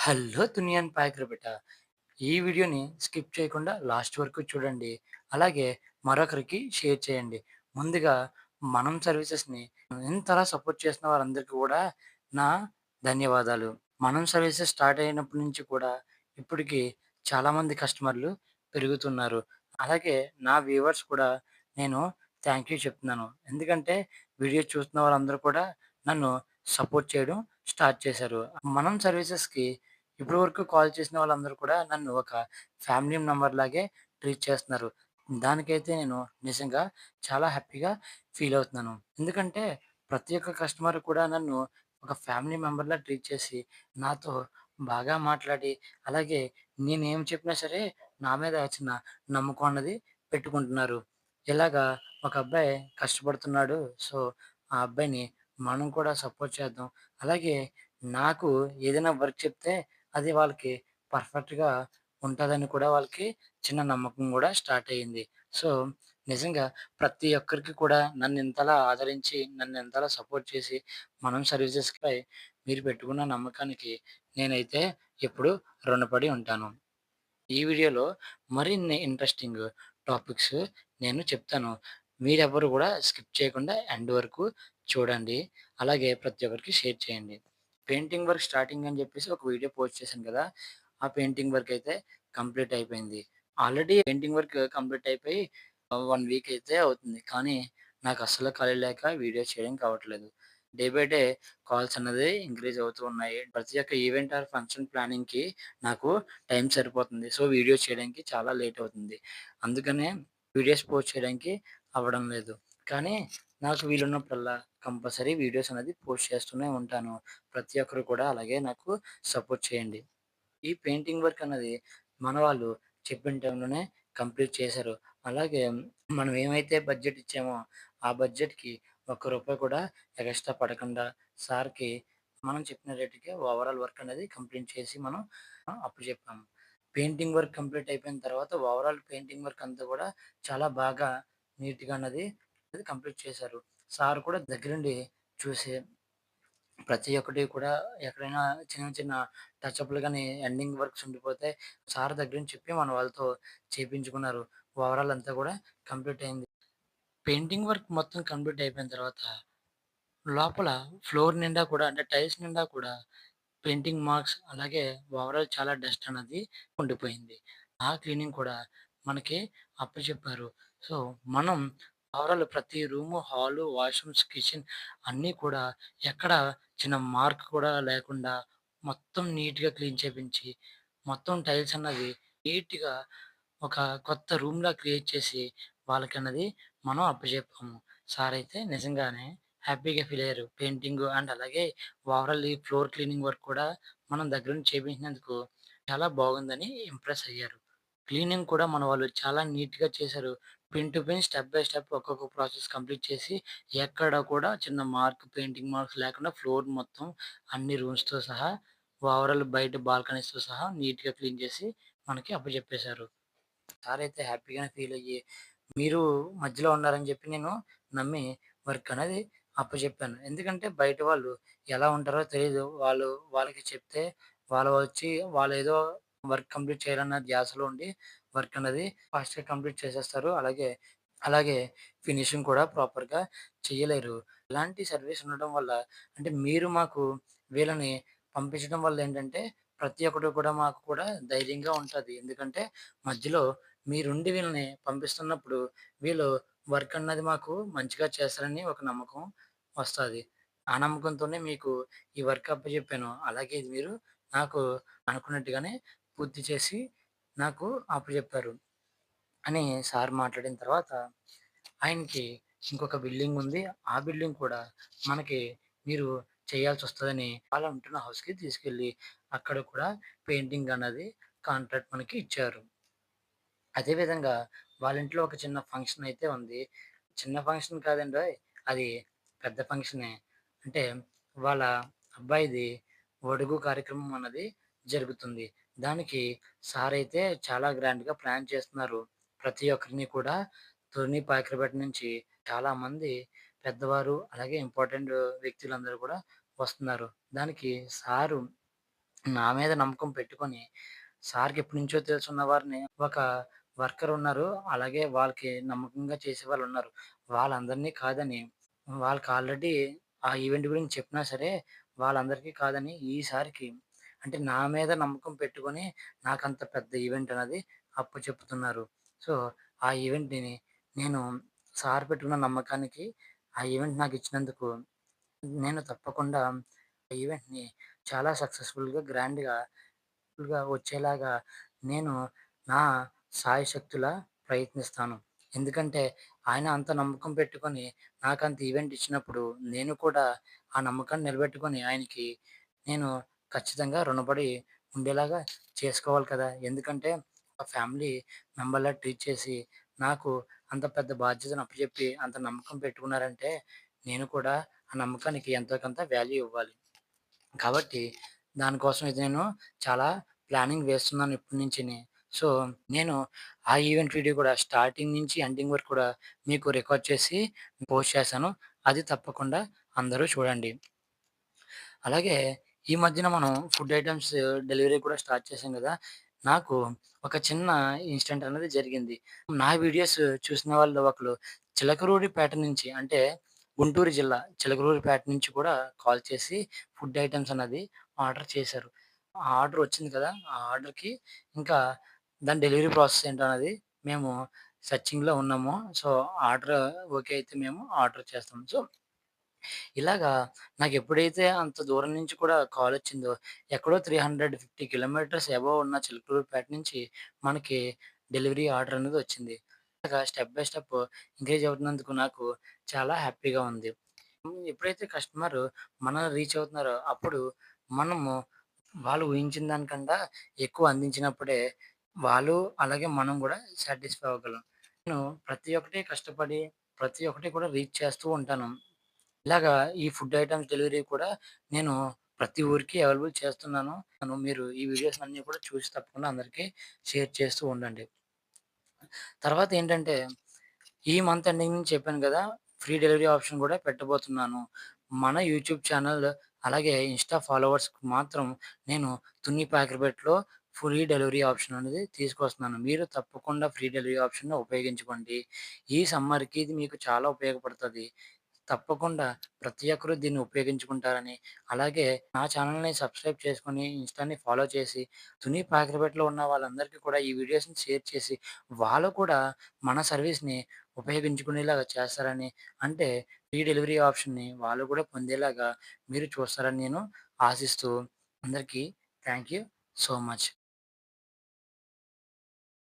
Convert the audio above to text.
Hello దునియాన్ పాయకర బిడ్డ. ఈ వీడియోని స్కిప్ చేయకుండా లాస్ట్ వరకు చూడండి. అలాగే మరొకరికి షేర్ చేయండి. ముందుగా మనం సర్వీసెస్‌ని ఇంతలా సపోర్ట్ చేసిన వారందరికీ కూడా నా ధన్యవాదాలు. మనం సర్వీసెస్ స్టార్ట్ అయినప్పటి నుంచి కూడా ఇప్పటికి చాలామంది కస్టమర్లు పెరుగుతున్నారు. అలాగే నా వ్యూవర్స్ కూడా నేను థాంక్ యూ చెప్తున్నాను. ఎందుకంటే వీడియో చూస్తున్న వాళ్ళందరూ కూడా నన్ను సపోర్ట్ చేయడం స్టార్ట్ చేశారు. మనం సర్వీసెస్‌కి ఇప్పటి వరకు కాల్ చేసిన వాళ్ళందరూ కూడా నన్ను ఒక ఫ్యామిలీ మెంబర్ లాగే ట్రీట్ చేస్తున్నారు. దానికైతే నేను నిజంగా చాలా హ్యాపీగా ఫీల్ అవుతున్నాను. ఎందుకంటే ప్రతి ఒక్క కస్టమర్ కూడా నన్ను ఒక ఫ్యామిలీ మెంబర్‌లా ట్రీట్ చేసి, నాతో బాగా మాట్లాడి, అలాగే నేనేం చెప్పినా సరే నా మీద చిన్న నమ్మకం అన్నది పెట్టుకుంటున్నారు. ఇలాగా ఒక అబ్బాయి కష్టపడుతున్నాడు. సో, ఆ అబ్బాయిని మనం కూడా సపోర్ట్ చేద్దాం. అలాగే నాకు ఏదైనా వర్క్ చెప్తే అది వాళ్ళకి పర్ఫెక్ట్‌గా ఉంటదని కూడా వాళ్ళకి చిన్న నమ్మకం గూడా స్టార్ట్ అయింది. సో, నిజంగా ప్రతి ఒక్కరికి కూడా నన్నింతలా ఆదరించి, నన్నింతలా సపోర్ట్ చేసి, మనం సర్వీసెస్‌పై మీరు పెట్టుకున్న నమ్మకానికి నేనైతే ఎప్పుడూ రుణపడి ఉంటాను. ఈ వీడియోలో మరిన్ని ఇంట్రెస్టింగ్ టాపిక్స్ నేను చెప్తాను. మీరెవ్వరు గూడా స్కిప్ చేయకుండా ఎండ్ వరకు చూడండి. అలాగే ప్రతి ఒక్కరికి షేర్ చేయండి. పెయింటింగ్ వర్క్ స్టార్టింగ్ అని జెప్పేసి ఒక వీడియో పోస్ట్ చేశాను గదా! ఆ పెయింటింగ్ వర్క్ అయితే కంప్లీట్ అయిపోయింది. ఆల్రెడీ పెయింటింగ్ వర్క్ కంప్లీట్ అయిపోయి 1 వీక్ అయితే అవుతుంది. కానీ నాకస్సలు ఖాళీ లేక వీడియో చేయడానికి అవ్వట్లేదు. డే బై డే కాల్స్ అన్నది ఇంక్రీజ్ అవుతూ ఉన్నాయి. ప్రతి ఒక్క ఈవెంట్ ఆర్ ఫంక్షన్ ప్లానింగ్‌కి నాకు టైం సరిపోతుంది. సో, వీడియోస్ చేయడానికి చాలా లేట్ అవుతుంది. అందుకనే వీడియోస్ పోస్ట్ చేయడానికి అవ్వడం లేదు. కానీ నాకు వీలున్నప్పుడల్లా కంపల్సరీ వీడియోస్ అనేది పోస్ట్ చేస్తూనే ఉంటాను. ప్రతి ఒక్కరు కూడా అలాగే నాకు సపోర్ట్ చేయండి. ఈ పెయింటింగ్ వర్క్ అన్నది మన వాళ్ళు చెప్పిన టైంలోనే కంప్లీట్ చేశారు. అలాగే మనం ఏమైతే బడ్జెట్ ఇచ్చామో, ఆ బడ్జెట్‌కి ఒక్క రూపాయి కూడా ఎగస్ట్రా పడకుండా సార్‌కి మనం చెప్పిన రేట్‌కే ఓవరాల్ వర్క్ అనేది కంప్లీట్ చేసి మనం అప్పజెప్పాము. పెయింటింగ్ వర్క్ కంప్లీట్ అయిపోయిన తర్వాత ఓవరాల్ పెయింటింగ్ వర్క్ అంతా కూడా చాలా బాగా నీట్‌గా అన్నది అది కంప్లీట్ చేశారు. సార్ కూడా దగ్గరుండి చూసి ప్రతి ఒక్కటి కూడా ఎక్కడైనా చిన్న చిన్న టచప్‌లు గాని, ఎండింగ్ వర్క్స్ ఉండిపోతే సార్ దగ్గర నుంచి చెప్పి మన వాళ్ళతో చేపించుకున్నారు. ఓవరాల్ అంతా కూడా కంప్లీట్ అయింది. పెయింటింగ్ వర్క్ మొత్తం కంప్లీట్ అయిపోయిన తర్వాత లోపల ఫ్లోర్ నిండా కూడా అంటే టైల్స్ నిండా కూడా పెయింటింగ్ మార్క్స్ అలాగే ఓవరాల్ చాలా డస్ట్ అన్నది ఉండిపోయింది. ఆ క్లీనింగ్ కూడా మనకి అప్పచెప్పారు. సో, మనం ఓవరాల్ ప్రతి రూము, హాలు, వాష్‌రూమ్స్, కిచెన్ అన్నీ కూడా ఎక్కడ చిన్న మార్క్ కూడా లేకుండా మొత్తం నీట్‌గా క్లీన్ చేపించి, మొత్తం టైల్స్ అన్నవి నీట్‌గా ఒక కొత్త రూమ్‌లా క్రియేట్ చేసి వాళ్ళకన్నది మనం అప్పజెప్పాము. సారయితే నిజంగానే హ్యాపీగా ఫీల్ అయ్యారు. పెయింటింగు అండ్ అలాగే ఓవరాల్ ఈ ఫ్లోర్ క్లీనింగ్ వర్క్ కూడా మనం దగ్గరుండి చేపించినందుకు చాలా బాగుందని ఇంప్రెస్ అయ్యారు. క్లీనింగ్ కూడా మన వాళ్ళు చాలా నీట్‌గా చేశారు. Pin to pin, step by step ఒక్కొక్క ప్రాసెస్ కంప్లీట్ చేసి, ఎక్కడ కూడా చిన్న మార్క్, పెయింటింగ్ మార్క్స్ లేకుండా ఫ్లోర్ మొత్తం అన్ని రూమ్స్‌తో సహా, ఓవరాల్ బయట బాల్కనీస్‌తో సహా నీట్‌గా క్లీన్ చేసి మనకి అప్పజెప్పేశారు. సారయితే హ్యాపీగానే ఫీల్ అయ్యి, మీరు మధ్యలో ఉన్నారని జెప్పి నేను నమ్మి వర్క్ అనేది అప్పజెప్పాను. ఎందుకంటే బయట వాళ్ళు ఎలా ఉంటారో తెలీదు. వాళ్ళకి చెప్తే వాళ్ళు వచ్చి వాళ్ళేదో వర్క్ కంప్లీట్ చేయాలన్న ధ్యాసలో ఉండి వర్క్ అనేది ఫాస్ట్‌గా కంప్లీట్ చేసేస్తారు. అలాగే ఫినిషింగ్ కూడా ప్రాపర్‌గా చెయ్యలేరు. ఇలాంటి సర్వీస్ ఉండడం వల్ల అంటే మీరు మాకు వీళ్ళని పంపించడం వల్ల ఏంటంటే ప్రతి ఒక్కటి కూడా మాకు కూడా ధైర్యంగా ఉంటది. ఎందుకంటే మధ్యలో మీరుండి వీళ్ళని పంపిస్తున్నప్పుడు వీళ్ళు వర్క్ అన్నది మాకు మంచిగా చేస్తారని ఒక నమ్మకం వస్తది. ఆ నమ్మకంతోనే మీకు ఈ వర్క్ అప్పజెప్పాను. అలాగే ఇది మీరు నాకు అనుకున్నట్టుగానే పూర్తి చేసి నాకు అప్పజెప్పారు అని సార్ మాట్లాడిన తర్వాత ఆయనకి ఇంకొక బిల్డింగ్ ఉంది. ఆ బిల్డింగ్ కూడా మనకి మీరు చేయాల్సొస్తదని వాళ్ళ ఉంటున్న హౌస్‌కి తీసుకెళ్ళి అక్కడ కూడా పెయింటింగ్ అన్నది కాంట్రాక్ట్ మనకి ఇచ్చారు. అదే విధంగా వాళ్ళ ఇంట్లో ఒక చిన్న ఫంక్షన్ అయితే ఉంది. చిన్న ఫంక్షన్ కాదండోయ్! అది పెద్ద ఫంక్షనే. అంటే వాళ్ళ అబ్బాయిది ఒడుగు కార్యక్రమం అన్నది జరుగుతుంది. దానికి సారయితే చాలా గ్రాండ్‌గా ప్లాన్ చేస్తున్నారు. ప్రతి ఒక్కరిని కూడా తొని, పాకిరిపేట నుంచి చాలామంది పెద్దవారు, అలాగే ఇంపార్టెంట్ వ్యక్తులందరూ కూడా వస్తున్నారు. దానికి సారు నా మీద నమ్మకం పెట్టుకొని సార్‌కి ఎప్పటినుంచో తెలుసున్న వారిని ఒక వర్కర్ ఉన్నారు. అలాగే వాళ్ళకి నమ్మకంగా చేసేవాళ్ళున్నారు. వాళ్ళందరినీ కాదని వాళ్ళకి ఆల్రెడీ ఆ ఈవెంట్ గురించి చెప్పినా సరే, వాళ్ళందరికీ కాదని ఈసారికి అంటే నా మీద నమ్మకం పెట్టుకొని నాకంత పెద్ద ఈవెంట్ అనేది అప్పచెప్పుతున్నారు. సో, ఆ ఈవెంట్‌ని నేను సార్ పెట్టుకున్న నమ్మకానికి ఆ ఈవెంట్ నాకిచ్చినందుకు నేను తప్పకుండా ఆ ఈవెంట్‌ని చాలా సక్సెస్‌ఫుల్‌గా, గ్రాండ్‌గా వచ్చేలాగా నేను నా శాయశక్తులా ప్రయత్నిస్తాను. ఎందుకంటే ఆయన అంత నమ్మకం పెట్టుకొని నాకంత ఈవెంట్ ఇచ్చినప్పుడు నేను కూడా ఆ నమ్మకాన్ని నిలబెట్టుకొని ఆయనకి నేను ఖచ్చితంగా రుణపడి ఉండేలాగా చేసుకోవాలి కదా! ఎందుకంటే ఒక ఫ్యామిలీ మెంబర్‌లా ట్రీట్ చేసి నాకు అంత పెద్ద బాధ్యతను అప్పజెప్పి అంత నమ్మకం పెట్టుకున్నారంటే నేను కూడా ఆ నమ్మకానికి ఎంతో కొంత వాల్యూ ఇవ్వాలి. కాబట్టి దానికోసం ఇది నేను చాలా ప్లానింగ్ వేస్తున్నాను ఇప్పటి నుంచిని. సో, నేను ఆ ఈవెంట్ వీడియో కూడా స్టార్టింగ్ నుంచి ఎండింగ్ వరకు కూడా మీకు రికార్డ్ చేసి పోస్ట్ చేశాను. అది తప్పకుండా అందరూ చూడండి. అలాగే ఈ మధ్యన మనం ఫుడ్ ఐటెమ్స్ డెలివరీ కూడా స్టార్ట్ చేశాం గదా! నాకు ఒక చిన్న ఇన్సిడెంట్ అనేది జరిగింది. నా వీడియోస్ చూసిన వాళ్ళు ఒకళ్ళు చిలకలూరిపేట నుంచి అంటే గుంటూరు జిల్లా చిలకలూరిపేట నుంచి కూడా కాల్ చేసి ఫుడ్ ఐటెమ్స్ అన్నది ఆర్డర్ చేశారు. ఆ ఆర్డర్ వచ్చింది కదా! ఆ ఆర్డర్‌కి ఇంకా దాని డెలివరీ ప్రాసెస్ ఏంటన్నది మేము సెర్చింగ్‌లో ఉన్నాము. సో, ఆర్డర్ ఓకే అయితే మేము ఆర్డర్ చేస్తాం. సో ఇలాగా నాకెప్పుడైతే అంత దూరం నుంచి కూడా కాలొచ్చిందో, ఎక్కడో 350 కిలోమీటర్స్ అబోవ్ ఉన్న చిలుకలూరిపేట నుంచి మనకి డెలివరీ ఆర్డర్ అనేది వచ్చింది. ఇలాగా స్టెప్ బై స్టెప్ ఎంగేజ్ అవుతున్నందుకు నాకు చాలా హ్యాపీగా ఉంది. ఎప్పుడైతే కస్టమర్ మనల్ని రీచ్ అవుతున్నారో, అప్పుడు మనము వాళ్ళు ఊహించిన దానికన్నా ఎక్కువ అందించినప్పుడే వాళ్ళు, అలాగే మనం గూడా సాటిస్ఫై అవ్వగలం. నేను ప్రతి ఒక్కటి కష్టపడి, ప్రతి ఒక్కటి కూడా రీచ్ చేస్తూ ఉంటాను. ఇలాగా ఈ ఫుడ్ ఐటెమ్స్ డెలివరీ కూడా నేను ప్రతి ఊరికి అవైలబుల్ చేస్తున్నాను. మీరు ఈ వీడియోస్ అన్నీ కూడా చూసి తప్పకుండా అందరికి షేర్ చేస్తూ ఉండండి. తర్వాతేంటంటే ఈ మంత్ ఎండింగ్ నుంచి చెప్పాను గదా! ఫ్రీ డెలివరీ ఆప్షన్ గూడా పెట్టబోతున్నాను. మన యూట్యూబ్ ఛానల్ అలాగే ఇన్‌స్టా ఫాలోవర్స్‌కి మాత్రం నేను తుని ప్యాకర్‌పేటలో ఫ్రీ డెలివరీ ఆప్షన్ అనేది తీసుకొస్తున్నాను. మీరు తప్పకుండా ఫ్రీ డెలివరీ ఆప్షన్‌ని ఉపయోగించుకోండి. ఈ సమ్మర్‌కి ఇది మీకు చాలా ఉపయోగపడతది. తప్పకుండా ప్రతి ఒక్కరు దీన్ని ఉపయోగించుకుంటారని, అలాగే నా ఛానెల్‌ని సబ్స్క్రైబ్ చేసుకొని, ఇన్‌స్టాని ఫాలో చేసి, తుని పాకిరిపేటలో ఉన్న వాళ్ళందరికీ కూడా ఈ వీడియోస్‌ని షేర్ చేసి, వాళ్ళు కూడా మన సర్వీస్‌ని ఉపయోగించుకునేలాగా చేస్తారని, అంటే ఫ్రీ డెలివరీ ఆప్షన్‌ని వాళ్ళు కూడా పొందేలాగా మీరు చూస్తారని నేను ఆశిస్తూ అందరికీ థాంక్ యూ సో మచ్.